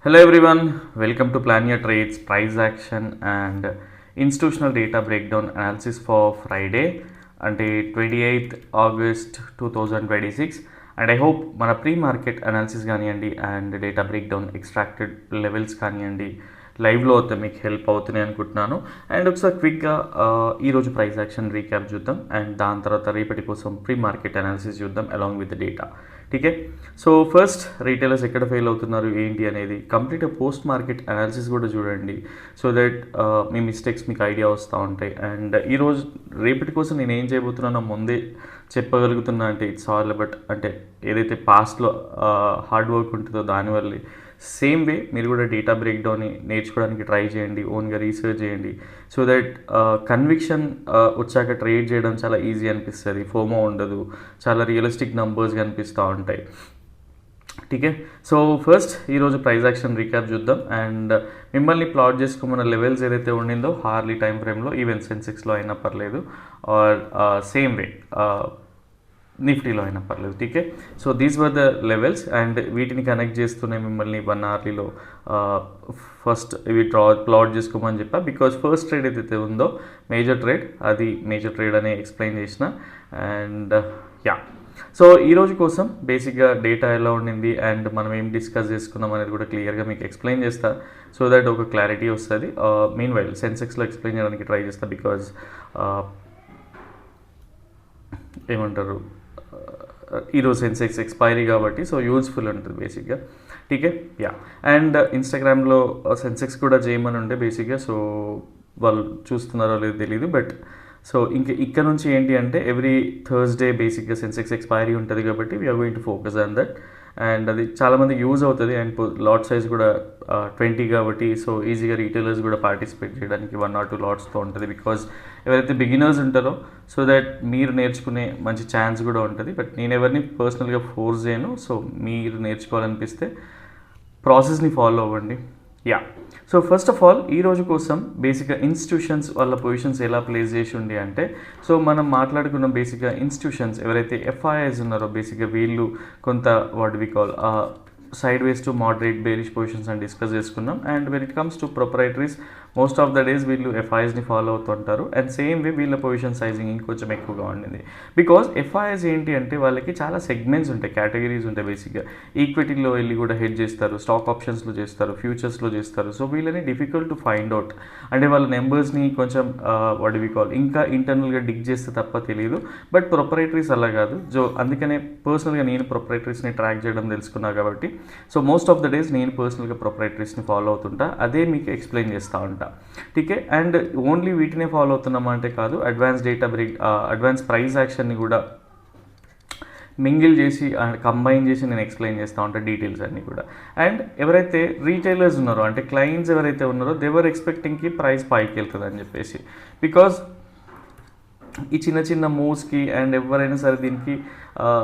Hello everyone, welcome to Plan Your Trades, Price Action and Institutional Data Breakdown Analysis for Friday అంటే 28th August 2026 and I hope మన pre market analysis కానివ్వండి and data breakdown extracted levels కానివ్వండి లైవ్లో అయితే మీకు help అవుతున్నాయి అనుకుంటున్నాను. And ఒకసారి క్విక్గా ఈరోజు ప్రైస్ యాక్షన్ రీక్యాప్ చూద్దాం అండ్ దాని తర్వాత రేపటి కోసం ప్రీ మార్కెట్ అనాలిసిస్ చూద్దాం అలాంగ్ విత్ డేటా. ఠీకే, సో ఫస్ట్ రీటైలర్స్ ఎక్కడ ఫెయిల్ అవుతున్నారు ఏంటి అనేది కంప్లీట్గా పోస్ట్ మార్కెట్ అనాలిసిస్ కూడా చూడండి, సో దట్ మీ మిస్టేక్స్ మీకు ఐడియా వస్తూ ఉంటాయి. అండ్ ఈరోజు రేపటి కోసం నేను ఏం చేయబోతున్నానో ముందే చెప్పగలుగుతున్నా అంటే ఇట్స్ ఆల్ బట్ అంటే ఏదైతే పాస్ట్లో హార్డ్ వర్క్ ఉంటుందో దానివల్లే. సేమ్ వే మీరు కూడా డేటా బ్రేక్డౌన్ని నేర్చుకోవడానికి ట్రై చేయండి, ఓన్గా రీసెర్చ్ చేయండి, సో దట్ కన్విక్షన్ వచ్చాక ట్రేడ్ చేయడం చాలా ఈజీ అనిపిస్తుంది, ఫోమో ఉండదు, చాలా రియలిస్టిక్ నంబర్స్ కనిపిస్తూ ఉంటాయి. ఠీకే, సో ఫస్ట్ ఈరోజు ప్రైస్ యాక్షన్ రీక్యాప్ చూద్దాం అండ్ మిమ్మల్ని ప్లాట్ చేసుకోమన్న లెవెల్స్ ఏదైతే ఉండిందో హార్లీ టైం ఫ్రేమ్లో ఈవెన్ సెన్సెక్స్లో అయినా పర్లేదు ఆర్ సేమ్ వే నిఫ్టీలో అయినా పర్లేదు. ఠీకే, so these were the levels and వీటిని కనెక్ట్ చేస్తూనే మిమ్మల్ని 1 hourలో ఫస్ట్ ఇవి ప్లాట్ చేసుకోమని చెప్పా, బికాజ్ ఫస్ట్ ట్రేడ్ ఏదైతే ఉందో మేజర్ ట్రేడ్ అని ఎక్స్ప్లెయిన్ చేసిన. అండ్ సో ఈరోజు కోసం బేసిక్గా డేటా ఎలా ఉండింది అండ్ మనం ఏం డిస్కస్ చేసుకున్నాం అనేది కూడా క్లియర్గా మీకు ఎక్స్ప్లెయిన్ చేస్తా, సో దట్ ఒక క్లారిటీ వస్తుంది. మీన్ వైల్ సెన్సెక్స్లో ఎక్స్ప్లెయిన్ చేయడానికి ట్రై చేస్తా, బికాజ్ ఏమంటారు ఈరోజు సెన్సెక్స్ ఎక్స్పైరీ కాబట్టి సో యూజ్ఫుల్ ఉంటుంది బేసిక్గా. ఠీకే, అండ్ ఇన్స్టాగ్రామ్లో సెన్సెక్స్ కూడా చేయమని ఉండే బేసిక్గా, సో వాళ్ళు చూస్తున్నారో లేదో తెలియదు. బట్ సో ఇక్కడ నుంచి ఏంటి అంటే ఎవ్రీ థర్స్డే బేసిక్గా సెన్సెక్స్ ఎక్స్పైరీ ఉంటుంది కాబట్టి we are going to focus on that. And అది చాలామంది యూజ్ అవుతుంది అండ్ లాట్ సైజ్ కూడా 20 కాబట్టి సో ఈజీగా రీటైలర్స్ కూడా పార్టిసిపేట్ చేయడానికి 1 or 2 లాట్స్తో ఉంటుంది, బికాజ్ ఎవరైతే బిగినర్స్ ఉంటారో సో దట్ మీరు నేర్చుకునే మంచి ఛాన్స్ కూడా ఉంటుంది. బట్ నేను ఎవరిని పర్సనల్గా ఫోర్స్ చేయను, సో మీరు నేర్చుకోవాలనిపిస్తే ప్రాసెస్ని ఫాలో అవ్వండి. సో ఫస్ట్ ఆఫ్ ఆల్ ఈరోజు కోసం బేసిక్గా ఇన్స్టిట్యూషన్స్ వాళ్ళ పొజిషన్స్ ఎలా ప్లేస్ చేసి ఉండి అంటే, సో మనం మాట్లాడుకున్న బేసిక్గా ఇన్స్టిట్యూషన్స్ ఎవరైతే ఎఫ్ఐఐస్ ఉన్నారో బేసిక్గా వీళ్ళు కొంత what we call sideways to moderate bearish positions అని డిస్కస్ చేసుకున్నాం. And when it comes to proprietaries most of the days వీళ్ళు ఎఫ్ఐఎస్ని ఫాలో అవుతుంటారు అండ్ సేమ్ వే వీళ్ళ పొజిషన్ సైజింగ్ ఇంకొంచెం ఎక్కువగా ఉండింది, బికాజ్ ఎఫ్ఐఎస్ ఏంటి అంటే వాళ్ళకి చాలా సెగ్మెంట్స్ ఉంటాయి, కేటగిరీస్ ఉంటాయి. బేసిక్గా ఈక్విటీలో వెళ్ళి కూడా హెడ్ చేస్తారు, స్టాక్ ఆప్షన్స్లో చేస్తారు, ఫ్యూచర్స్లో చేస్తారు. సో వీళ్ళని డిఫికల్ట్ టు ఫైండ్ అవుట్, అంటే వాళ్ళ నెంబర్స్ని కొంచెం వాట్ వి కాల్ ఇంకా ఇంటర్నల్గా డిగ్ చేస్తే తప్ప తెలియదు. బట్ ప్రొపరైటరీస్ అలా కాదు, సో అందుకనే పర్సనల్గా నేను ప్రొపరైటరీస్ని ట్రాక్ చేయడం తెలుసుకున్నా కాబట్టి so most of the days నేను పర్సనల్గా ప్రొపరైటరీస్ని ఫాలో అవుతుంటా, అదే మీకు ఎక్స్ప్లెయిన్ చేస్తూ ఉంటా. ఠీకే, అండ్ ఓన్లీ వీటినే ఫాలో అవుతున్నామా అంటే కాదు, అడ్వాన్స్ ప్రైస్ యాక్షన్ని కూడా మింగిల్ చేసి అండ్ కంబైన్ చేసి నేను ఎక్స్ప్లెయిన్ చేస్తూ ఉంటాను డీటెయిల్స్ అన్నీ కూడా. అండ్ ఎవరైతే రీటైలర్స్ ఉన్నారో అంటే క్లయింట్స్ ఎవరైతే ఉన్నారో దేవర్ ఎక్స్పెక్టింగ్కి ప్రైస్ పైకి వెళ్తుంది అని చెప్పేసి, బికాజ్ ఈ చిన్న చిన్న మూవ్స్కి అండ్ ఎవరైనా సరే దీనికి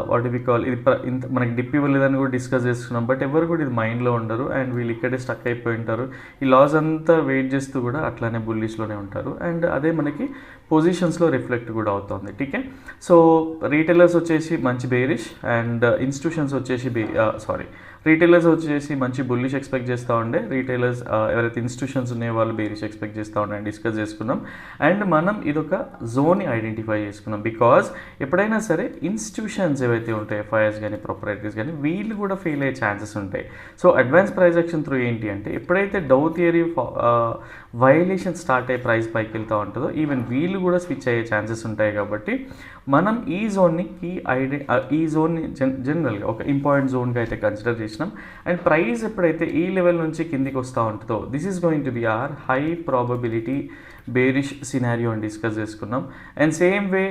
వాట్ వి కాల్ ఇది ఇంత మనకి డిప్ ఇవ్వలేదని కూడా డిస్కస్ చేస్తున్నాం, బట్ ఎవరు కూడా ఇది మైండ్లో ఉండరు అండ్ వీళ్ళు ఇక్కడే స్టక్ అయిపోయి ఉంటారు. ఈ లాస్ అంతా వెయిట్ చేస్తూ కూడా అట్లానే బుల్లిష్లోనే ఉంటారు అండ్ అదే మనకి పొజిషన్స్లో రిఫ్లెక్ట్ కూడా అవుతుంది. ఠీకే, సో రీటైలర్స్ వచ్చేసి మంచి బేరిష్ అండ్ ఇన్స్టిట్యూషన్స్ వచ్చేసి రీటైలర్స్ వచ్చేసి మంచి బుల్లిష్ ఎక్స్పెక్ట్ చేస్తూ ఉండే, రీటైలర్స్ ఎవరైతే ఇన్స్టిట్యూషన్స్ ఉన్నాయో వాళ్ళు బేరిష్ ఎక్స్పెక్ట్ చేస్తూ ఉండే డిస్కస్ చేసుకున్నాం. అండ్ మనం ఇదొక జోన్ని ఐడెంటిఫై చేసుకున్నాం, బికాజ్ ఎప్పుడైనా సరే ఇన్స్టిట్యూషన్స్ ఏవైతే ఉంటాయి ఎఫ్ఐఎస్ కానీ ప్రొపరైటరీస్ కానీ వీళ్ళు కూడా ఫెయిల్ అయ్యే ఛాన్సెస్ ఉంటాయి. So advance price action through ఏంటి అంటే ఎప్పుడైతే డౌ థియరీ వైలేషన్ స్టార్ట్ అయ్యే ప్రైస్ పైకి వెళ్తూ ఉంటుందో ఈవెన్ వీళ్ళు కూడా స్విచ్ అయ్యే ఛాన్సెస్ ఉంటాయి. కాబట్టి మనం ఈ జోన్ని ఈ జోన్ని జనరల్గా ఒక ఇంపార్టెంట్ జోన్గా అయితే కన్సిడర్ చేసినాం. అండ్ ప్రైస్ ఎప్పుడైతే ఈ లెవెల్ నుంచి కిందికి వస్తూ ఉంటుందో this is going to be our high probability bearish scenario అని డిస్కస్ చేసుకున్నాం. అండ్ సేమ్ వే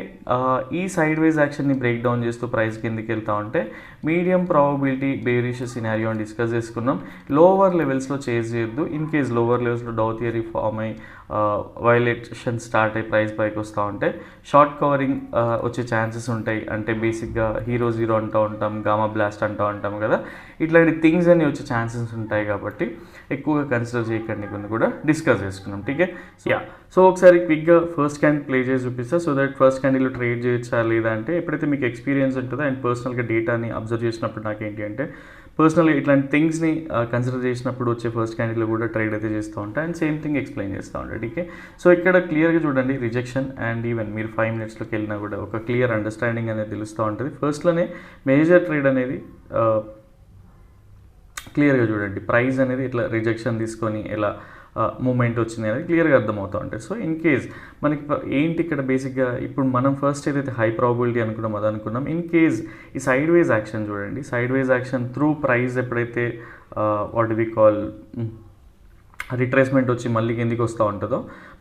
ఈ సైడ్ వైజ్ యాక్షన్ని బ్రేక్ డౌన్ చేస్తూ ప్రైస్ కిందికి వెళ్తూ ఉంటే మీడియం ప్రాబబిలిటీ బేరిష్ సినారియో అని డిస్కస్ చేసుకున్నాం. లోవర్ లెవెల్స్లో చేజ్ చేయొద్దు, ఇన్ కేస్ లోవర్ లెవెల్స్లో డౌ థియరీ ఫామ్ అయ్యి వైలేషన్ స్టార్ట్ అయ్యి ప్రైస్ పైకి వస్తూ ఉంటే షార్ట్ కవరింగ్ వచ్చే ఛాన్సెస్ ఉంటాయి. అంటే బేసిక్గా హీరో జీరో అంటూ ఉంటాం, గామా బ్లాస్ట్ అంటూ ఉంటాం కదా, ఇట్లాంటి థింగ్స్ అన్నీ వచ్చే ఛాన్సెస్ ఉంటాయి కాబట్టి ఎక్కువగా కన్సిడర్ చేయకండి కొన్ని కూడా డిస్కస్ చేసుకున్నాం. ఠీకే, సో ఒకసారి క్విక్గా ఫస్ట్ క్యాండిల్ ప్లే చేసి చూపిస్తా, సో దట్ ఫస్ట్ క్యాండిల్లో ట్రేడ్ చేయొచ్చా లేదా అంటే ఎప్పుడైతే మీకు ఎక్స్పీరియన్స్ ఉంటుందో అండ్ పర్సనల్గా డేటాని అబ్జర్వ్ చేసినప్పుడు నాకేంటి అంటే పర్సనల్గా ఇట్లాంటి థింగ్స్ని కన్సిడర్ చేసినప్పుడు వచ్చే ఫస్ట్ క్యాండిల్లో కూడా ట్రేడ్ అయితే చేస్తూ ఉంటాయి అండ్ సేమ్ థింగ్ ఎక్స్ప్లెయిన్ చేస్తూ ఉంటాయి. ఓకే, సో ఇక్కడ క్లియర్గా చూడండి రిజెక్షన్ అండ్ ఈవెన్ మీరు 5 మినిట్స్లోకి వెళ్ళినా కూడా ఒక క్లియర్ అండర్స్టాండింగ్ అనేది తెలుస్తూ ఉంటుంది. ఫస్ట్లోనే మేజర్ ట్రేడ్ అనేది క్లియర్గా చూడండి, ప్రైస్ అనేది ఇట్లా రిజెక్షన్ తీసుకొని ఎలా మూమెంట్ వచ్చింది అనేది క్లియర్గా అర్థమవుతూ ఉంటాయి. సో ఇన్ కేస్ మనకి ఏంటి ఇక్కడ బేసిక్గా ఇప్పుడు మనం ఫస్ట్ ఏదైతే హై ప్రాబిలిటీ అనుకున్నాం అది అనుకున్నాం. ఇన్ కేస్ ఈ సైడ్ వేజ్ యాక్షన్ చూడండి, sideways action through price ఎప్పుడైతే వాట్ వి కాల్ రిట్రేస్మెంట్ వచ్చి మళ్ళీ కిందికి వస్తూ ఉంటుందో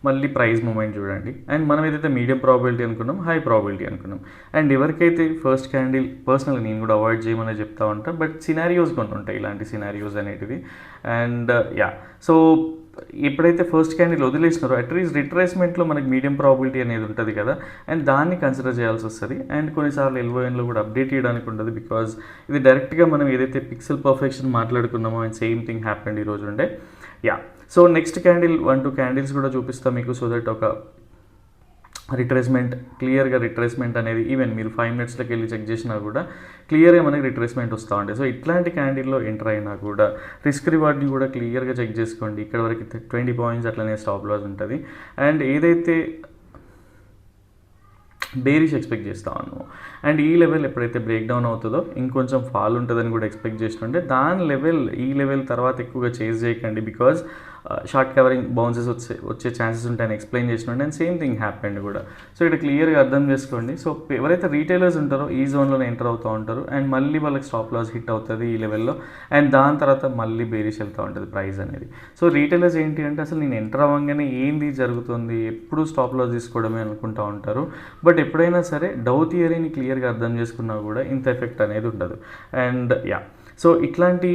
మళ్ళీ ప్రైస్ మూమెంట్ చూడండి. అండ్ మనం ఏదైతే మీడియం ప్రాబిలిటీ అనుకున్నాం హై ప్రాబిలిటీ అనుకున్నాం. అండ్ ఎవరికైతే ఫస్ట్ క్యాండిల్ పర్సనల్గా నేను కూడా అవాయిడ్ చేయమని చెప్తా ఉంటాను, బట్ సినారియోస్ కొన్ని ఉంటాయి ఇలాంటి సినారియోస్ అనేటివి. అండ్ సో ఎప్పుడైతే ఫస్ట్ క్యాండిల్ వదిలేసినారో అట్లీస్ట్ రిట్రేస్మెంట్లో మనకి మీడియం ప్రాబిలిటీ అనేది ఉంటుంది కదా, అండ్ దాన్ని కన్సిడర్ చేయాల్సి వస్తుంది. అండ్ కొన్నిసార్లు ఎల్ఓఎన్లో కూడా అప్డేట్ చేయడానికి ఉంటుంది, బికాజ్ ఇది డైరెక్ట్గా మనం ఏదైతే పిక్సెల్ పర్ఫెక్షన్ మాట్లాడుకున్నామో అండ్ సేమ్ థింగ్ హ్యాపెండ్ ఈరోజు ఉండే. సో నెక్స్ట్ క్యాండిల్ 1-2 క్యాండిల్స్ కూడా చూపిస్తాం మీకు, సో దట్ ఒక రిట్రేస్మెంట్ క్లియర్గా రిట్రేస్మెంట్ అనేది ఈవెన్ మీరు 5 మినిట్స్లోకి వెళ్ళి చెక్ చేసినా కూడా క్లియర్గా మనకి రిట్రేస్మెంట్ వస్తూ ఉంటాయి. సో ఇట్లాంటి క్యాండిల్లో ఎంటర్ అయినా కూడా రిస్క్ రివార్డ్ని కూడా క్లియర్గా చెక్ చేసుకోండి. ఇక్కడ వరకు 20 పాయింట్స్ అట్లనే స్టాప్ లాస్ ఉంటుంది. అండ్ ఏదైతే బేరిష్ ఎక్స్పెక్ట్ చేస్తా ఉన్నాము అండ్ ఈ లెవెల్ ఎప్పుడైతే బ్రేక్ డౌన్ అవుతుందో ఇంకొంచెం ఫాల్ ఉంటుందని కూడా ఎక్స్పెక్ట్ చేస్తుంటే దాని లెవెల్ ఈ లెవెల్ తర్వాత ఎక్కువగా చేజ్ చేయకండి, బికాజ్ షార్ట్ కవరింగ్ బౌన్సెస్ వచ్చే ఛాన్సెస్ ఉంటాయని ఎక్స్ప్లెయిన్ చేసినట్టు అండ్ సేమ్ థింగ్ హ్యాపెండ్ కూడా. సో ఇక్కడ క్లియర్గా అర్థం చేసుకోండి. సో ఎవరైతే రీటైలర్స్ ఉంటారో ఈ జోన్లోనే ఎంటర్ అవుతూ ఉంటారు అండ్ మళ్ళీ వాళ్ళకి స్టాప్ లాస్ హిట్ అవుతుంది ఈ లెవెల్లో అండ్ దాని తర్వాత మళ్ళీ బేరిష్ వెళ్తూ ఉంటుంది ప్రైస్ అనేది. సో రీటైలర్స్ ఏంటి అంటే అసలు నేను ఎంటర్ అవ్వగానే ఏంది జరుగుతుంది ఎప్పుడు స్టాప్ లాస్ తీసుకోవడమే అనుకుంటూ ఉంటారు, బట్ ఎప్పుడైనా సరే డౌ థియరీని క్లియర్గా అర్థం చేసుకున్నా కూడా ఇంత ఎఫెక్ట్ అనేది ఉండదు. అండ్ సో ఇట్లాంటి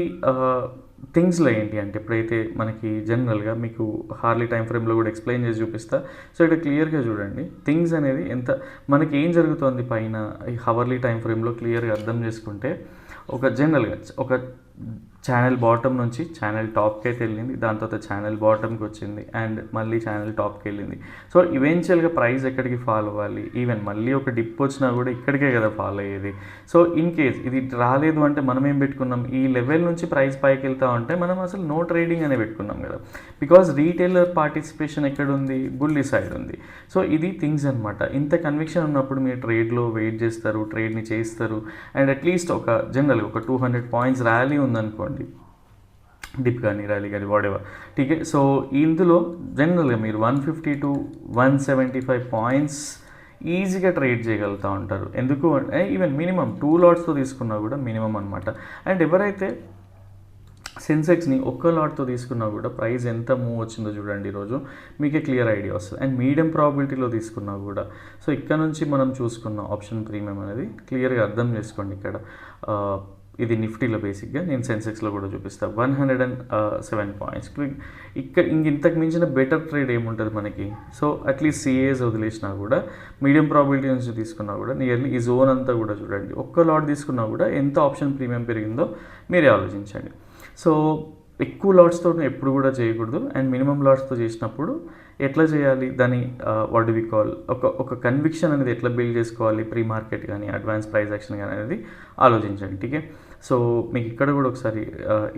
థింగ్స్లో ఏంటి అంటే ఎప్పుడైతే మనకి జనరల్గా మీకు హార్లీ టైం ఫ్రేమ్లో కూడా ఎక్స్ప్లెయిన్ చేసి చూపిస్తా. సో ఇక్కడ క్లియర్గా చూడండి థింగ్స్ అనేది ఎంత మనకి ఏం జరుగుతుంది పైన ఈ హవర్లీ టైం ఫ్రేమ్లో క్లియర్గా అర్థం చేసుకుంటే ఒక జనరల్గా ఒక ఛానల్ బాటమ్ నుంచి ఛానల్ టాప్కి అయితే వెళ్ళింది, దాని తర్వాత ఛానల్ బాటమ్కి వచ్చింది అండ్ మళ్ళీ ఛానల్ టాప్కి వెళ్ళింది. సో ఈవెన్చువల్గా ప్రైస్ ఎక్కడికి ఫాలో అవ్వాలి, ఈవెన్ మళ్ళీ ఒక డిప్ వచ్చినా కూడా ఇక్కడికే కదా ఫాలో అయ్యేది. సో ఇన్ కేస్ ఇది రాలేదు అంటే మనం ఏం పెట్టుకున్నాం, ఈ లెవెల్ నుంచి ప్రైస్ పైకి వెళ్తా ఉంటే మనం అసలు నో ట్రేడింగ్ అనే పెట్టుకున్నాం కదా, బికాజ్ రీటైలర్ పార్టిసిపేషన్ ఎక్కడ ఉంది, బుల్లి సైడ్ ఉంది. సో ఇది థింగ్స్ అనమాట. ఇంత కన్విక్షన్ ఉన్నప్పుడు మీరు ట్రేడ్లో వెయిట్ చేస్తారు, ట్రేడ్ని చేస్తారు అండ్ అట్లీస్ట్ ఒక జనరల్గా ఒక 200 పాయింట్స్ ర్యాలీ ఉందనుకోండి, డిప్ కానీ ర్యాలీ కానీ వాడేవా ఠీకే. సో ఇందులో జనరల్గా మీరు 150 to 175 పాయింట్స్ ఈజీగా ట్రేడ్ చేయగలుగుతూ ఉంటారు. ఎందుకు అంటే ఈవెన్ మినిమం 2 లాట్స్తో తీసుకున్నా కూడా మినిమం అనమాట. అండ్ ఎవరైతే సెన్సెక్స్ని ఒక్క లాట్తో తీసుకున్నా కూడా ప్రైస్ ఎంత మూవ్ వచ్చిందో చూడండి ఈరోజు మీకే క్లియర్ ఐడియా వస్తుంది. అండ్ మీడియం ప్రాబిలిటీలో తీసుకున్నా కూడా సో ఇక్కడ నుంచి మనం చూసుకున్న ఆప్షన్ ప్రీమియం అనేది క్లియర్గా అర్థం చేసుకోండి. ఇక్కడ ఇది నిఫ్టీలో బేసిక్గా నేను సెన్సెక్స్లో కూడా చూపిస్తాను 107 పాయింట్స్. ఇక్కడ ఇంతకు మించిన బెటర్ ట్రేడ్ ఏముంటుంది మనకి. సో అట్లీస్ట్ సిఏస్ వదిలేసినా కూడా మీడియం ప్రాబిలిటీ నుంచి తీసుకున్నా కూడా నియర్లీ ఈ జోన్ అంతా కూడా చూడండి ఒక్క లాట్ తీసుకున్నా కూడా ఎంత ఆప్షన్ ప్రీమియం పెరిగిందో మీరే ఆలోచించండి. సో ఎక్కువ లాట్స్తో ఎప్పుడు కూడా చేయకూడదు అండ్ మినిమం లాట్స్తో చేసినప్పుడు ఎట్లా చేయాలి దాని వాట్ డు వి కాల్ ఒక కన్విక్షన్ అనేది ఎట్లా బిల్డ్ చేసుకోవాలి ప్రీ మార్కెట్ కానీ అడ్వాన్స్ ప్రైస్ యాక్షన్ కానీ అనేది ఆలోచించండి. ఠీకే. సో మీకు ఇక్కడ కూడా ఒకసారి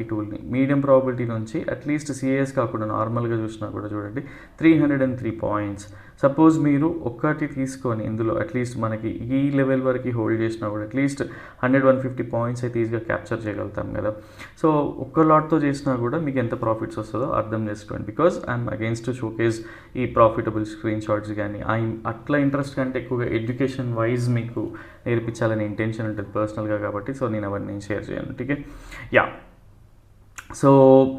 ఈ టూల్ని మీడియం ప్రాబిలిటీ నుంచి అట్లీస్ట్ సిఏఎస్ కాకుండా నార్మల్గా చూసినా కూడా చూడండి 303 పాయింట్స్. సపోజ్ మీరు ఒక్కటి తీసుకొని ఇందులో అట్లీస్ట్ మనకి ఈ లెవెల్ వరకు హోల్డ్ చేసినా కూడా అట్లీస్ట్ 100-150 పాయింట్స్ అయితే ఈజీగా క్యాప్చర్ చేయగలుగుతాం కదా. సో ఒక్క లాట్తో చేసినా కూడా మీకు ఎంత ప్రాఫిట్స్ వస్తుందో అర్థం చేసుకోండి. Because I'm against to showcase ఈ ప్రాఫిటబుల్ స్క్రీన్ షాట్స్ కానీ అట్లా ఇంట్రెస్ట్ కంటే ఎక్కువగా ఎడ్యుకేషన్ వైజ్ మీకు నేర్పించాలని ఇంటెన్షన్ ఉంటుంది పర్సనల్గా కాబట్టి సో నేను అవన్నీ షేర్ చేయను. ఠీకే. సో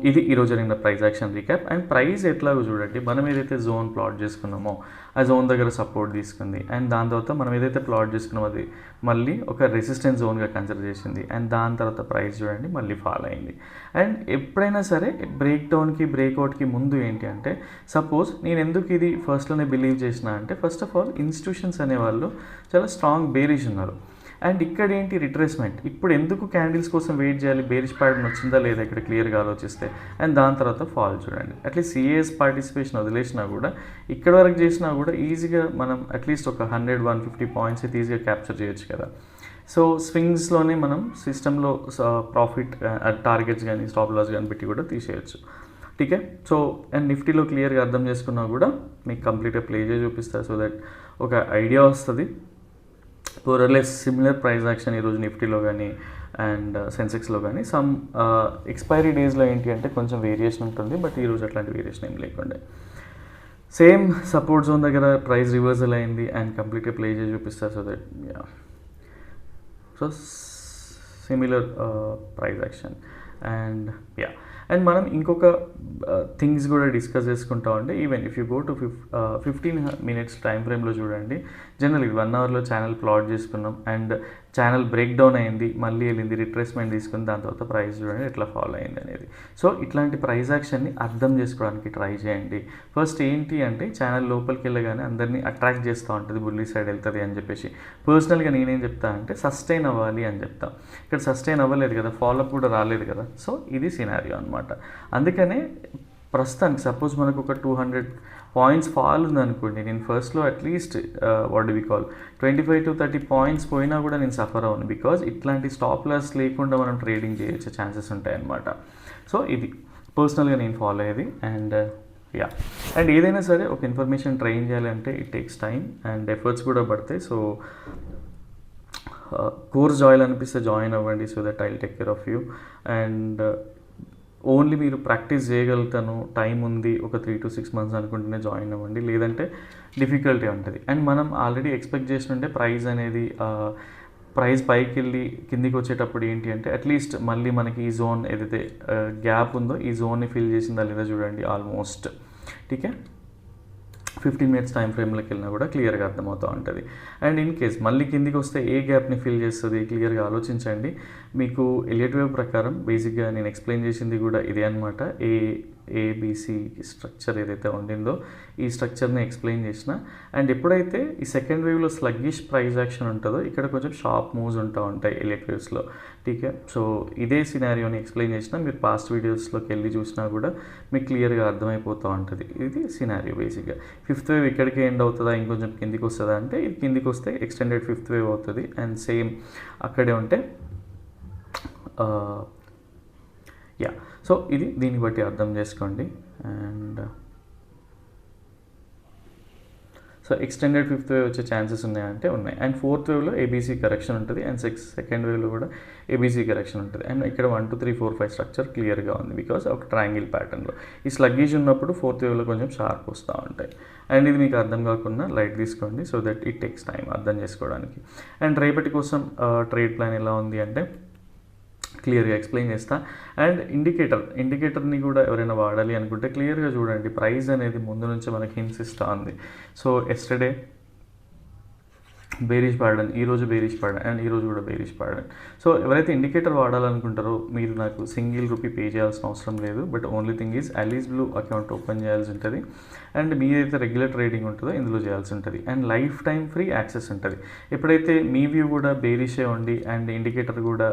ఇది ఈరోజు జరిగిన price action recap. And price ఎట్లాగో చూడండి మనం ఏదైతే జోన్ ప్లాట్ చేసుకున్నామో ఆ జోన్ దగ్గర సపోర్ట్ తీసుకుంది అండ్ దాని తర్వాత మనం ఏదైతే ప్లాట్ చేసుకున్నామో అది మళ్ళీ ఒక రెసిస్టెన్స్ జోన్గా కన్సిడర్ చేసింది అండ్ దాని తర్వాత ప్రైస్ చూడండి మళ్ళీ ఫాల్ అయింది. అండ్ ఎప్పుడైనా సరే బ్రేక్ డౌన్కి బ్రేక్అవుట్కి ముందు ఏంటి అంటే సపోజ్ నేను ఎందుకు ఇది ఫస్ట్లోనే బిలీవ్ చేసిన అంటే ఫస్ట్ ఆఫ్ ఆల్ ఇన్స్టిట్యూషన్స్ అనేవాళ్ళు చాలా స్ట్రాంగ్ బేరిష్ ఉన్నారు అండ్ ఇక్కడ ఏంటి రిట్రేస్మెంట్. ఇప్పుడు ఎందుకు క్యాండిల్స్ కోసం వెయిట్ చేయాలి, బేరిష్ ప్యాటర్న్ వచ్చిందా లేదా ఇక్కడ క్లియర్గా ఆలోచిస్తే అండ్ దాని తర్వాత ఫాల్ చూడండి. అట్లీస్ట్ సిఏఎస్ పార్టిసిపేషన్ వదిలేసినా కూడా ఇక్కడ వరకు చేసినా కూడా ఈజీగా మనం అట్లీస్ట్ ఒక 100-150 పాయింట్స్ అయితే ఈజీగా క్యాప్చర్ చేయొచ్చు కదా. సో స్వింగ్స్లోనే మనం సిస్టంలో ప్రాఫిట్ టార్గెట్స్ కానీ స్టాప్ లాస్ కానీ పెట్టి కూడా తీసేయచ్చు. ఠీకే. సో అండ్ నిఫ్టీలో క్లియర్గా అర్థం చేసుకున్నా కూడా మీకు కంప్లీట్గా ప్లే చేసి చూపిస్తారు, సో దట్ ఒక ఐడియా వస్తుంది. మోరలెస్ సిమిలర్ ప్రైస్ యాక్షన్ ఈరోజు నిఫ్టీలో కానీ అండ్ సెన్సెక్స్లో కానీ సమ్ ఎక్స్పైరీ డేస్లో ఏంటి అంటే కొంచెం వేరియేషన్ ఉంటుంది, బట్ ఈరోజు అట్లాంటి వేరియేషన్ ఏం లేకుండే. సేమ్ సపోర్ట్ జోన్ దగ్గర ప్రైస్ రివర్సల్ అయింది అండ్ కంప్లీట్గా ప్లే చేసి చూపిస్తారు, so that so similar price action and and మనం ఇంకొక థింగ్స్ కూడా డిస్కస్ చేసుకుంటా ఉంటే even if you go to 15 minutes time ఫ్రేమ్లో చూడండి, జనరల్గా 1 hourలో ఛానల్ ప్లాట్ చేసుకున్నాం అండ్ ఛానల్ బ్రేక్ డౌన్ అయింది, మళ్ళీ వెళ్ళింది, రిట్రేస్మెంట్ తీసుకుని దాని తర్వాత ప్రైస్ చూడండి ఎట్లా ఫాలో అయింది అనేది. సో ఇట్లాంటి ప్రైస్ యాక్షన్ని అర్థం చేసుకోవడానికి ట్రై చేయండి. ఫస్ట్ ఏంటి అంటే ఛానల్ లోపలికి వెళ్ళగానే అందరినీ అట్రాక్ట్ చేస్తూ ఉంటుంది, బుల్లి సైడ్ వెళ్తుంది అని చెప్పేసి. పర్సనల్గా నేనేం చెప్తా అంటే సస్టైన్ అవ్వాలి అని చెప్తా. ఇక్కడ సస్టైన్ అవ్వలేదు కదా, ఫాలోఅప్ కూడా రాలేదు కదా, సో ఇది సినారియో అనమాట. అందుకనే ప్రస్తుతానికి సపోజ్ మనకు ఒక 200 points ఫాల్ ఉందనుకోండి, నేను ఫస్ట్లో at least what we call 25 to 30 points పోయినా కూడా నేను సఫర్ అవ్వను, బికాజ్ ఇట్లాంటి స్టాప్ లాస్ లేకుండా మనం ట్రేడింగ్ చేయొచ్చే ఛాన్సెస్ ఉంటాయన్నమాట. సో ఇది పర్సనల్గా నేను ఫాలో అయ్యేది. అండ్ అండ్ ఏదైనా సరే ఒక ఇన్ఫర్మేషన్ ట్రైన్ చేయాలంటే it takes time and efforts కూడా పడతాయి. సో కోర్స్ జాయిన్ అనిపిస్తే జాయిన్ అవ్వండి, so that I will take care of you. And only మీరు ప్రాక్టీస్ చేయగలుగుతాను, టైం ఉంది, ఒక 3 to 6 months అనుకుంటేనే జాయిన్ అవ్వండి, లేదంటే డిఫికల్టీ ఉంటుంది. అండ్ మనం ఆల్రెడీ ఎక్స్పెక్ట్ చేస్తుంటే ప్రైస్ అనేది ప్రైస్ పైకి వెళ్ళి కిందికి వచ్చేటప్పుడు ఏంటి అంటే అట్లీస్ట్ మళ్ళీ మనకి ఈ జోన్ ఏదైతే గ్యాప్ ఉందో ఈ జోన్ని ఫిల్ చేసిందా లేదా చూడండి ఆల్మోస్ట్. ఠీకే. 15 minutes టైం ఫ్రేమ్లోకి వెళ్ళినా కూడా క్లియర్గా అర్థమవుతూ ఉంటుంది. అండ్ ఇన్ కేస్ మళ్ళీ కిందికి వస్తే ఏ గ్యాప్ని ఫిల్ చేస్తుంది క్లియర్గా ఆలోచించండి. మీకు ఎలియట్ వేవ్ ప్రకారం బేసిక్గా నేను ఎక్స్ప్లెయిన్ చేసింది కూడా ఇదే అనమాట. ఏబిసి స్ట్రక్చర్ ఏదైతే ఉండిందో ఈ స్ట్రక్చర్ని ఎక్స్ప్లెయిన్ చేసిన. అండ్ ఎప్పుడైతే ఈ సెకండ్ వేవ్లో స్లగ్గిష్ ప్రైస్ యాక్షన్ ఉంటుందో ఇక్కడ కొంచెం షార్ప్ మూవ్స్ ఉంటూ ఉంటాయి ఎలియట్ వేవ్స్లో. ఠీకే. సో ఇదే సినారియోని ఎక్స్ప్లెయిన్ చేసిన, మీరు పాస్ట్ వీడియోస్లోకి వెళ్ళి చూసినా కూడా మీకు క్లియర్గా అర్థమైపోతూ ఉంటుంది. ఇది సినారియో బేసిక్గా. 5th వేవ్ ఇక్కడికే ఎండ్ అవుతుందా ఇంకొంచెం కిందికి వస్తుందా అంటే ఇది కిందికి వస్తే ఎక్స్టెండెడ్ 5th వేవ్ అవుతుంది. అండ్ సేమ్ అక్కడే ఉంటే సో ఇది దీన్ని బట్టి అర్థం చేసుకోండి. And so extended 5th wave వచ్చే ఛాన్సెస్ ఉన్నాయంటే ఉన్నాయి. అండ్ 4th వేవ్లో ఏబీసీ కరెక్షన్ ఉంటుంది అండ్ సెకండ్ వేవ్లో కూడా ఏబీసీ కరెక్షన్ ఉంటుంది. అండ్ ఇక్కడ 1 2 3 4 5 స్ట్రక్చర్ క్లియర్గా ఉంది బికాస్ ఒక ట్రయాంగిల్ ప్యాటర్న్లో. ఈ స్లగ్గీజ్ ఉన్నప్పుడు 4th వేవ్లో కొంచెం షార్ప్ వస్తూ ఉంటాయి. అండ్ ఇది మీకు అర్థం కాకుండా లైట్ తీసుకోండి, so that it takes time అర్థం చేసుకోవడానికి. అండ్ రేపటి కోసం ట్రేడ్ ప్లాన్ ఎలా ఉంది అంటే క్లియర్గా ఎక్స్ప్లెయిన్ చేస్తా. అండ్ ఇండికేటర్ని కూడా ఎవరైనా వాడాలి అనుకుంటే క్లియర్గా చూడండి, ప్రైస్ అనేది ముందు నుంచి మనకి హింట్స్ ఇస్తూ ఉంది. సో ఎస్టర్డే బేరిష్ ప్యాటర్న్, ఈరోజు బేరిష్ ప్యాటర్న్ అండ్ ఈరోజు కూడా బేరిష్ ప్యాటర్న్. సో ఎవరైతే ఇండికేటర్ వాడాలనుకుంటారో మీరు నాకు ₹1 పే చేయాల్సిన అవసరం లేదు, but only thing is Alice Blue account open చేయాల్సి ఉంటుంది. అండ్ మీదైతే రెగ్యులర్ ట్రేడింగ్ ఉంటుందో ఇందులో చేయాల్సి ఉంటుంది. And life time free access ఉంటుంది. ఎప్పుడైతే మీ వ్యూ కూడా బేరిషే ఉండి అండ్ ఇండికేటర్ కూడా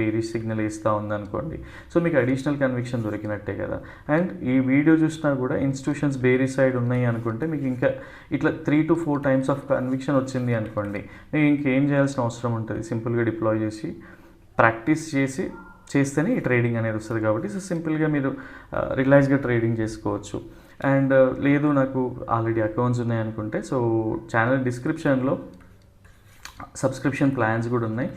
బేరిష్ సిగ్నల్ వేస్తూ ఉందనుకోండి, సో మీకు అడిషనల్ కన్విక్షన్ దొరికినట్టే కదా. అండ్ ఈ వీడియో చూసినా కూడా ఇన్స్టిట్యూషన్స్ బేరిష్ సైడ్ ఉన్నాయి అనుకుంటే మీకు ఇంకా ఇట్లా 3 to 4 times ఆఫ్ కన్విక్షన్ వచ్చింది అనుకోండి, మీకు ఇంకేం చేయాల్సిన అవసరం ఉంటుంది, సింపుల్గా డిప్లాయ్ చేసి ప్రాక్టీస్ చేస్తేనే ఈ ట్రేడింగ్ అనేది వస్తుంది. కాబట్టి సో సింపుల్గా మీరు రిలాక్స్గా ట్రేడింగ్ చేసుకోవచ్చు. అండ్ లేదు నాకు ఆల్రెడీ అకౌంట్స్ ఉన్నాయనుకుంటే సో ఛానల్ డిస్క్రిప్షన్లో సబ్స్క్రిప్షన్ ప్లాన్స్ కూడా ఉన్నాయి,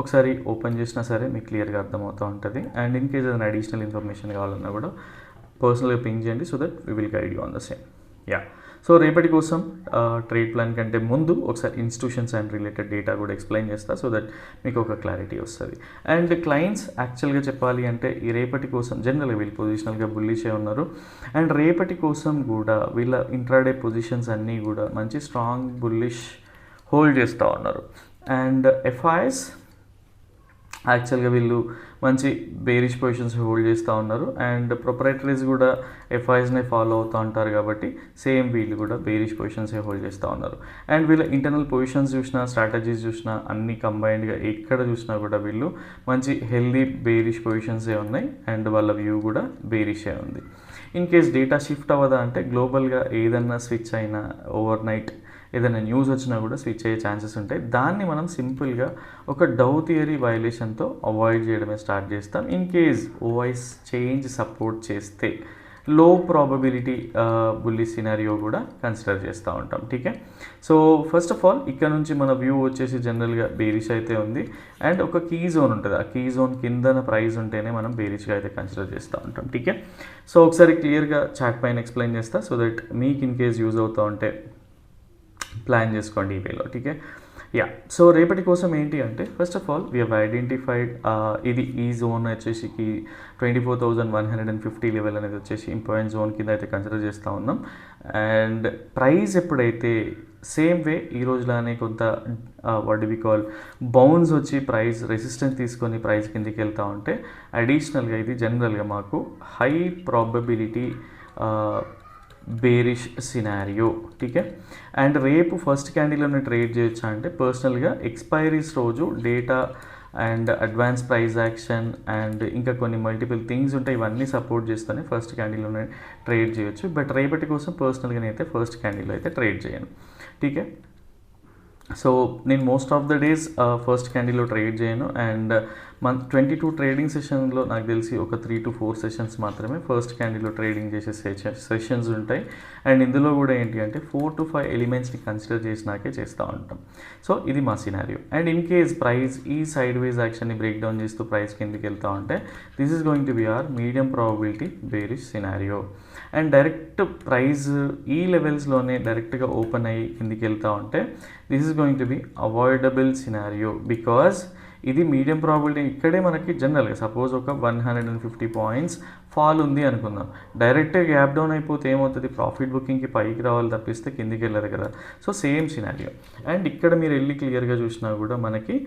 ఒకసారి ఓపెన్ చేసినా సరే మీకు క్లియర్గా అర్థమవుతూ ఉంటుంది. అండ్ ఇన్ కేస్ ఏదైనా అడిషనల్ ఇన్ఫర్మేషన్ కావాలన్నా కూడా పర్సనల్గా పింక్ చేయండి, so that we will guide you on the same. So రేపటి కోసం ట్రేడ్ ప్లాన్ కంటే ముందు ఒకసారి ఇన్స్టిట్యూషన్స్ అండ్ రిలేటెడ్ డేటా కూడా ఎక్స్ప్లెయిన్ చేస్తా, సో దట్ మీకు ఒక క్లారిటీ వస్తుంది. అండ్ క్లయింట్స్ యాక్చువల్గా చెప్పాలి అంటే ఈ రేపటి కోసం జనరల్గా వీళ్ళు పొజిషనల్గా బుల్లిషే ఉన్నారు. అండ్ రేపటి కోసం కూడా వీళ్ళ ఇంట్రాడే పొజిషన్స్ అన్నీ కూడా మంచి స్ట్రాంగ్ బుల్లిష్ హోల్డ్ చేస్తూ ఉన్నారు. అండ్ ఎఫ్ఐఎస్ యాక్చువల్గా వీళ్ళు మంచి బేరిష్ పొజిషన్స్ హోల్డ్ చేస్తూ ఉన్నారు. అండ్ ప్రొపరేటరీస్ కూడా ఎఫ్ఐఎస్నే ఫాలో అవుతూ ఉంటారు కాబట్టి సేమ్ వీళ్ళు కూడా బేరిష్ పొజిషన్సే హోల్డ్ చేస్తూ ఉన్నారు. అండ్ వీళ్ళ ఇంటర్నల్ పొజిషన్స్ చూసినా స్ట్రాటజీస్ చూసినా అన్ని కంబైన్డ్గా ఎక్కడ చూసినా కూడా వీళ్ళు మంచి హెల్దీ బేరిష్ పొజిషన్సే ఉన్నాయి. అండ్ వాళ్ళ వ్యూ కూడా బేరిషే ఉంది. ఇన్ కేస్ డేటా షిఫ్ట్ అవ్వదా అంటే గ్లోబల్గా ఏదన్నా స్విచ్ అయినా ఓవర్ నైట్ ఏదైనా న్యూస్ వచ్చినా కూడా స్విచ్ అయ్యే ఛాన్సెస్ ఉంటాయి. దాన్ని మనం సింపుల్గా ఒక డౌ థియరీ వైలేషన్తో అవాయిడ్ చేయడమే స్టార్ట్ చేస్తాం. ఇన్ కేస్ ఓఐస్ చేంజ్ సపోర్ట్ చేస్తే లో ప్రాబబిలిటీ బుల్లిష్ సినారియో కూడా కన్సిడర్ చేస్తూ ఉంటాం. ఠీకే. సో ఫస్ట్ ఆఫ్ ఆల్ ఇక్కడ నుంచి మన వ్యూ వచ్చేసి జనరల్గా బేరిష్ అయితే ఉంది అండ్ ఒక కీ జోన్ ఉంటుంది. ఆ కీ జోన్ కిందన ప్రైస్ ఉంటేనే మనం బేరిష్గా అయితే కన్సిడర్ చేస్తూ ఉంటాం. ఠీకే. సో ఒకసారి క్లియర్గా చార్ట్ పైన ఎక్స్ప్లెయిన్ చేస్తా సో దట్ మీకు ఇన్ కేస్ యూజ్ అవుతూ ఉంటే ప్లాన్ చేసుకోండి ఈ వేలో. ఠీకే. యా, సో రేపటి కోసం ఏంటి అంటే first of all we have identified ఇది ఈ జోన్ వచ్చేసి 24,150 లెవెల్ అనేది వచ్చేసి ఇంపార్టెంట్ జోన్ కింద అయితే కన్సిడర్ చేస్తూ ఉన్నాం. అండ్ ప్రైస్ ఎప్పుడైతే సేమ్ వే ఈ రోజులానే కొంత వాట్ వి కాల్ బౌన్స్ వచ్చి ప్రైస్ రెసిస్టెన్స్ తీసుకొని ప్రైస్ కిందికి వెళ్తూ ఉంటే అడిషనల్గా ఇది జనరల్గా మాకు హై ప్రాబబిలిటీ బేరిష్ సినారియో. ఠీకే. అండ్ రేపు ఫస్ట్ క్యాండిల్లోనే ట్రేడ్ చేయొచ్చా అంటే పర్సనల్గా ఎక్స్పైరీస్ రోజు data and advance price action and ఇంకా కొన్ని మల్టిపుల్ థింగ్స్ ఉంటాయి, ఇవన్నీ సపోర్ట్ చేస్తూనే ఫస్ట్ క్యాండిల్లోనే ట్రేడ్ చేయొచ్చు. బట్ రేపటి కోసం పర్సనల్గా అయితే ఫస్ట్ క్యాండిల్లో అయితే ట్రేడ్ చేయను. ఠీకే. సో నేను most of the days first క్యాండిల్లో ట్రేడ్ చేయను అండ్ 22 ట్రేడింగ్ సెషన్లో నాకు తెలిసి ఒక 3 to 4 సెషన్స్ మాత్రమే ఫస్ట్ క్యాండిల్లో ట్రేడింగ్ చేసే సెషన్స్ ఉంటాయి. అండ్ ఇందులో కూడా ఏంటి అంటే 4 to 5 ఎలిమెంట్స్ని కన్సిడర్ చేసినాకే చేస్తూ ఉంటాం. సో ఇది మా scenario. And in case price ఈ సైడ్ వేస్ యాక్షన్ని బ్రేక్ డౌన్ చేస్తూ ప్రైస్ కిందకి వెళ్తూ ఉంటే this is going to be are medium probability bearish scenario. And direct price ఈ లెవెల్స్లోనే డైరెక్ట్గా ఓపెన్ అయ్యి కిందికి వెళ్తూ ఉంటే this is going to B avoidable scenario because ఇది మీడియం ప్రాబిలిటీ. ఇక్కడే మనకి జనరల్గా సపోజ్ ఒక 150 పాయింట్స్ ఫాల్ ఉంది అనుకుందాం, డైరెక్ట్గా గ్యాప్ డౌన్ అయిపోతే ఏమవుతుంది, ప్రాఫిట్ బుకింగ్కి పైకి రావాలి తప్పిస్తే కిందికి వెళ్ళదు కదా. So same scenario. అండ్ ఇక్కడ మీరు వెళ్ళి క్లియర్గా చూసినా కూడా మనకి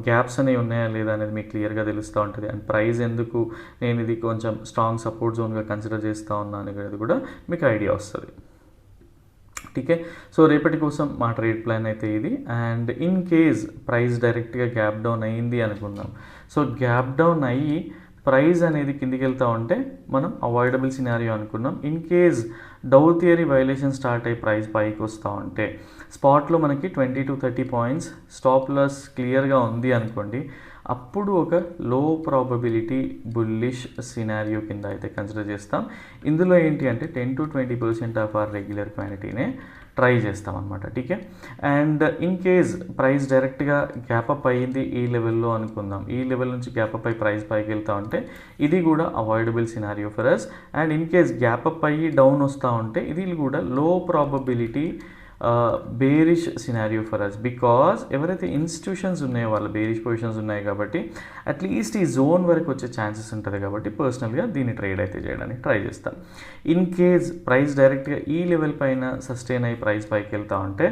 గ్యాప్స్ అనేవి ఉన్నాయా లేదా అనేది మీకు క్లియర్గా తెలుస్తూ ఉంటుంది. అండ్ ప్రైస్ ఎందుకు నేను ఇది కొంచెం స్ట్రాంగ్ సపోర్ట్ జోన్గా కన్సిడర్ చేస్తూ ఉన్నాను అనేది కూడా మీకు ఐడియా వస్తుంది. ఠీకే. సో రేపటి కోసం మా ట్రేడ్ ప్లాన్ అయితే ఇది. అండ్ ఇన్ కేస్ ప్రైస్ డైరెక్ట్గా గ్యాప్ డౌన్ అయ్యింది అనుకుందాం, సో గ్యాప్ డౌన్ అయ్యి ప్రైస్ అనేది కిందికి వెళ్తూ ఉంటే మనం అవాయిడబుల్ సినారియో అనుకున్నాం. In case dough theory violation start అయ్యి ప్రైస్ పైకి వస్తూ ఉంటే స్పాట్లో మనకి 20 to 30 పాయింట్స్ స్టాప్ లాస్ క్లియర్గా ఉంది అనుకోండి, అప్పుడు ఒక లో ప్రాబబిలిటీ బుల్లిష్ సినారియో కింద అయితే కన్సిడర్ చేస్తాం. ఇందులో ఏంటి అంటే 10 to 20% ఆఫ్ ఆర్ రెగ్యులర్ క్వాంటిటీనే ట్రై చేస్తాం అనమాట. ఠీకే. అండ్ ఇన్ కేస్ ప్రైస్ డైరెక్ట్గా గ్యాప్ అప్ అయ్యింది ఈ లెవెల్లో అనుకుందాం, ఈ లెవెల్ నుంచి గ్యాప్ అప్ అయ్యి ప్రైస్ పైకి వెళ్తూ ఉంటే ఇది కూడా avoidable scenario for us. And in case gap up అయ్యి డౌన్ వస్తూ ఉంటే ఇది కూడా low probability bearish scenario for us because ఎవరైతే ఇన్స్టిట్యూషన్స్ ఉన్నాయో వాళ్ళ బేరిష్ పొజిషన్స్ ఉన్నాయి కాబట్టి అట్లీస్ట్ ఈ జోన్ వరకు వచ్చే ఛాన్సెస్ ఉంటుంది కాబట్టి పర్సనల్గా దీన్ని ట్రేడ్ అయితే చేయడానికి ట్రై చేస్తాను. ఇన్ కేస్ ప్రైస్ డైరెక్ట్గా ఈ లెవెల్ పైన సస్టైన్ అయ్యి ప్రైస్ పైకి వెళ్తూ ఉంటే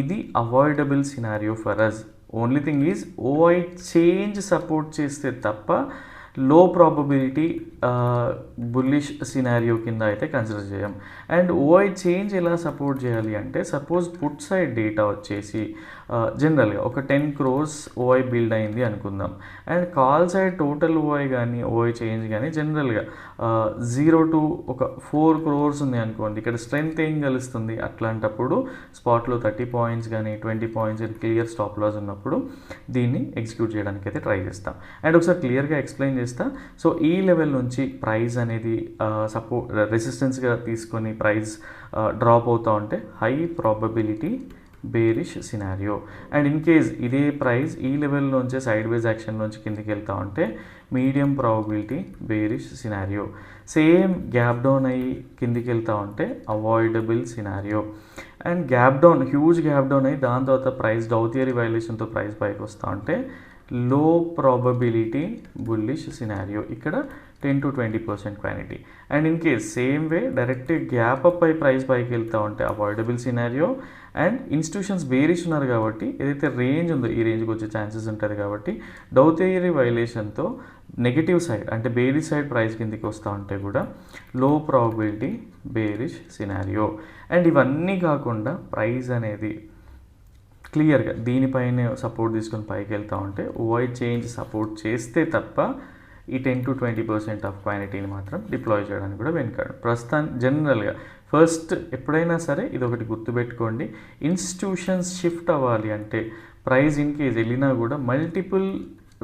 ఇది avoidable scenario for us. Only thing is OI change support చేస్తే తప్ప లో ప్రాబబిలిటీ బుల్లిష్ సినారియో కింద అయితే కన్సిడర్ చేయం. అండ్ ఓఐ చేంజ్ ఎలా సపోర్ట్ చేయాలి అంటే సపోజ్ పుట్ సైడ్ డేటా వచ్చేసి జనరల్గా ఒక 10 crores ఓఐ బిల్డ్ అయింది అనుకుందాం అండ్ కాల్ సైడ్ టోటల్ ఓఐ కానీ ఓఐ చేంజ్ కానీ జనరల్గా 0 to ఒక 4 crores ఉంది అనుకోండి, ఇక్కడ స్ట్రెంగ్త్ ఏం కలుస్తుంది, అట్లాంటప్పుడు స్పాట్లో 30 పాయింట్స్ కానీ 20 పాయింట్స్ క్లియర్ స్టాప్ లాస్ ఉన్నప్పుడు దీన్ని ఎగ్జిక్యూట్ చేయడానికి అయితే ట్రై చేస్తాం. అండ్ ఒకసారి క్లియర్గా ఎక్స్ప్లెయిన్ చేస్తా. సో ఈ లెవెల్ నుంచి ప్రైస్ అనేది రెసిస్టెన్స్గా తీసుకొని ప్రైస్ డ్రాప్ అవుతూ ఉంటే high probability bearish scenario. And in case ఇదే ప్రైస్ ఈ లెవెల్లోంచే సైడ్ వేజ్ యాక్షన్లోంచి కిందికి వెళ్తూ ఉంటే medium probability bearish scenario. Same gap down అయ్యి కిందికి వెళ్తూ ఉంటే avoidable scenario. And gap down huge gap down అయ్యి దాని తర్వాత ప్రైస్ డౌ థియరీ వైలేషన్తో ప్రైస్ పైకి వస్తూ ఉంటే లో ప్రాబబిలిటీ బుల్లిష్ సినారియో. ఇక్కడ 10 to 20% quantity. And in case same way direct gap up అయి ప్రైస్ పైకి వెళ్తూ ఉంటే avoidable scenario. And institutions bearish ఉన్నారు కాబట్టి ఏదైతే రేంజ్ ఉందో ఈ రేంజ్కి వచ్చే ఛాన్సెస్ ఉంటుంది కాబట్టి డౌ థియరీ వైలేషన్తో నెగిటివ్ సైడ్ అంటే బేరిష్ సైడ్ ప్రైస్ కిందికి వస్తూ ఉంటే కూడా low probability bearish scenario. And ఇవన్నీ కాకుండా ప్రైస్ అనేది క్లియర్గా దీనిపైనే సపోర్ట్ తీసుకొని పైకి వెళ్తూ ఉంటే ఓఐ చేంజ్ సపోర్ట్ చేస్తే తప్ప ఈ 10-20% ఆఫ్ క్వాంటిటీని మాత్రం డిప్లాయ్ చేయడానికి కూడా వెనుకాడు. ప్రస్తుతానికి జనరల్గా ఫస్ట్ ఎప్పుడైనా సరే ఇది ఒకటి గుర్తుపెట్టుకోండి, ఇన్స్టిట్యూషన్స్ షిఫ్ట్ అవ్వాలి అంటే ప్రైస్ ఇన్ కేజ్ వెళ్ళినా కూడా మల్టిపుల్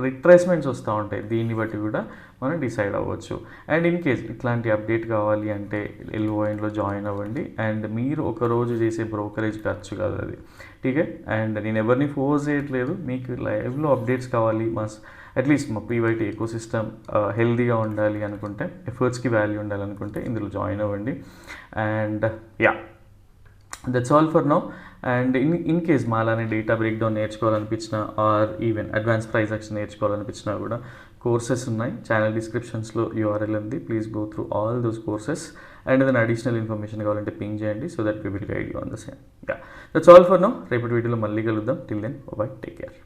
రిట్రేస్మెంట్స్ వస్తూ ఉంటాయి, దీన్ని బట్టి కూడా మనం డిసైడ్ అవ్వచ్చు. అండ్ ఇన్ కేస్ ఇట్లాంటి అప్డేట్ కావాలి అంటే ఎల్ఓఎన్లో జాయిన్ అవ్వండి. అండ్ మీరు ఒక రోజు చేసే బ్రోకరేజ్ ఖర్చు కాదు అది, ఠీకే. అండ్ నేను ఎవరిని ఫోర్స్ చేయట్లేదు, మీకు లైవ్లో అప్డేట్స్ కావాలి, అట్లీస్ట్ మా పీవైటీ ఎకో సిస్టమ్ హెల్దీగా ఉండాలి అనుకుంటే, ఎఫర్ట్స్కి వాల్యూ ఉండాలనుకుంటే ఇందులో జాయిన్ అవ్వండి. And yeah, that's all for now. And in case మాలానే డేటా బ్రేక్డౌన్ నేర్చుకోవాలనిపించినా or even advance price action నేర్చుకోవాలనిపించినా కూడా కోర్సెస్ ఉన్నాయి, ఛానల్ డిస్క్రిప్షన్స్లో URL ఉంది, please go through all those courses. And ఏదైనా అడిషనల్ ఇన్ఫర్మేషన్ కావాలంటే పింగ్ చేయండి, so that we will guide you on the same. Yeah, that's all for now. రేపటి వీడియోలో మళ్ళీ కలుద్దాం. Till then bye, take care.